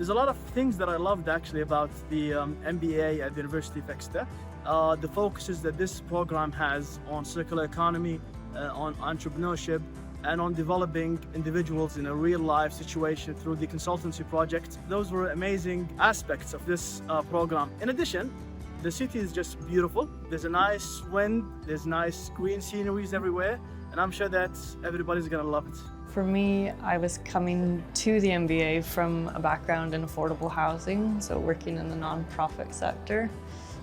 There's a lot of things that I loved actually about the MBA at the University of Exeter. The focuses that this program has on circular economy, on entrepreneurship, and on developing individuals in a real life situation through the consultancy project. Those were amazing aspects of this program. In addition, the city is just beautiful. There's a nice wind, there's nice green sceneries everywhere, and I'm sure that everybody's gonna love it. For me, I was coming to the MBA from a background in affordable housing, so working in the non-profit sector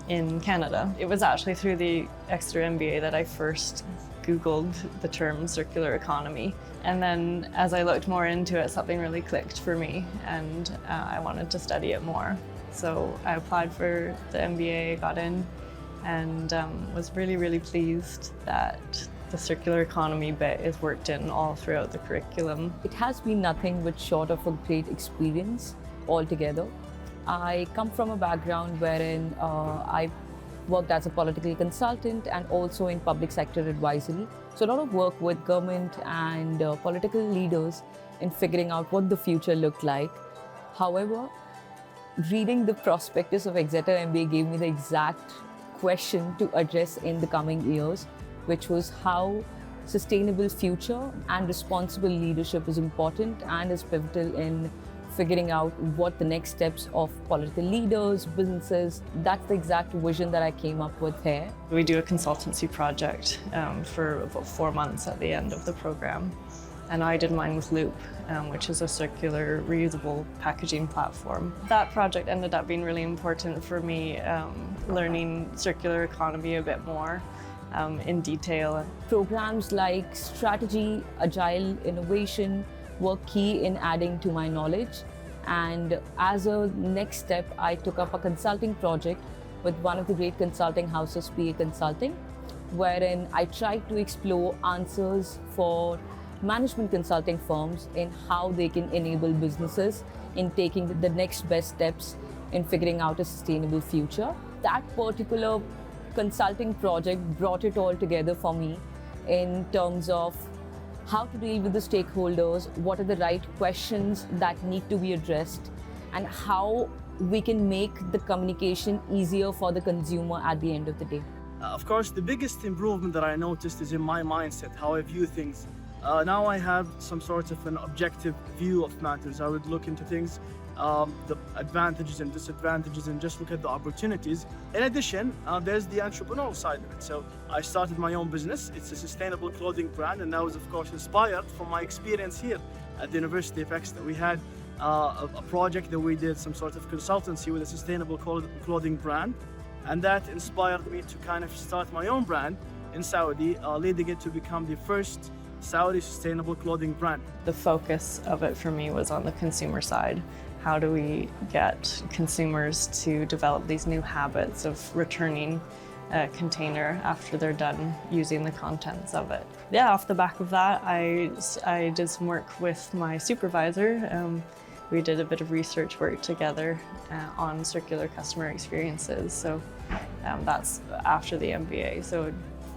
in Canada. It was actually through the Exeter MBA that I first Googled the term circular economy. And then as I looked more into it, something really clicked for me, and I wanted to study it more. So I applied for the MBA, got in, and was really pleased that the circular economy bit is worked in all throughout the curriculum. It has been nothing but short of a great experience altogether. I come from a background wherein I worked as a political consultant and also in public sector advisory. So a lot of work with government and political leaders in figuring out what the future looked like. However, reading the prospectus of Exeter MBA gave me the exact question to address in the coming years, which was how sustainable future and responsible leadership is important and is pivotal in figuring out what the next steps of political leaders, businesses. That's the exact vision that I came up with here. We do a consultancy project for about 4 months at the end of the program. And I did mine with Loop, which is a circular reusable packaging platform. That project ended up being really important for me, learning circular economy a bit more in detail. Programs like strategy, agile innovation were key in adding to my knowledge. And as a next step, I took up a consulting project with one of the great consulting houses, PA Consulting, wherein I tried to explore answers for management consulting firms in how they can enable businesses in taking the next best steps in figuring out a sustainable future. That particular consulting project brought it all together for me in terms of how to deal with the stakeholders, what are the right questions that need to be addressed, and how we can make the communication easier for the consumer at the end of the day. Of course, the biggest improvement that I noticed is in my mindset, how I view things. Now I have some sort of an objective view of matters. I would look into things, the advantages and disadvantages, and just look at the opportunities. In addition, there's the entrepreneurial side of it. So I started my own business. It's a sustainable clothing brand, and that was of course inspired from my experience here at the University of Exeter. We had a project that we did, some sort of consultancy with a sustainable clothing brand, and that inspired me to kind of start my own brand in Saudi, leading it to become the first Saudi sustainable clothing brand. The focus of it for me was on the consumer side. How do we get consumers to develop these new habits of returning a container after they're done using the contents of it? Yeah, off the back of that, I did some work with my supervisor. We did a bit of research work together on circular customer experiences. So that's after the MBA. So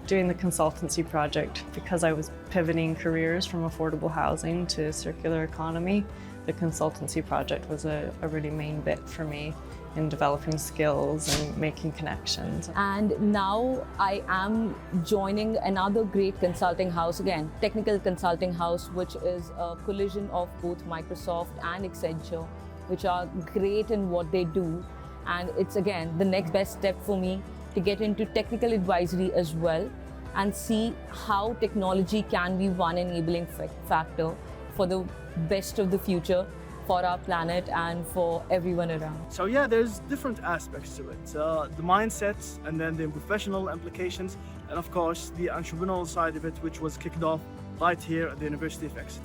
doing the consultancy project, because I was pivoting careers from affordable housing to circular economy, the consultancy project was a really main bit for me in developing skills and making connections. And now I am joining another great consulting house, again, technical consulting house, which is a collision of both Microsoft and Accenture, which are great in what they do. And it's again, the next best step for me to get into technical advisory as well and see how technology can be one enabling factor for the best of the future for our planet and for everyone around. So yeah, there's different aspects to it. The mindset, and then the professional implications, and of course the entrepreneurial side of it, which was kicked off right here at the University of Exeter.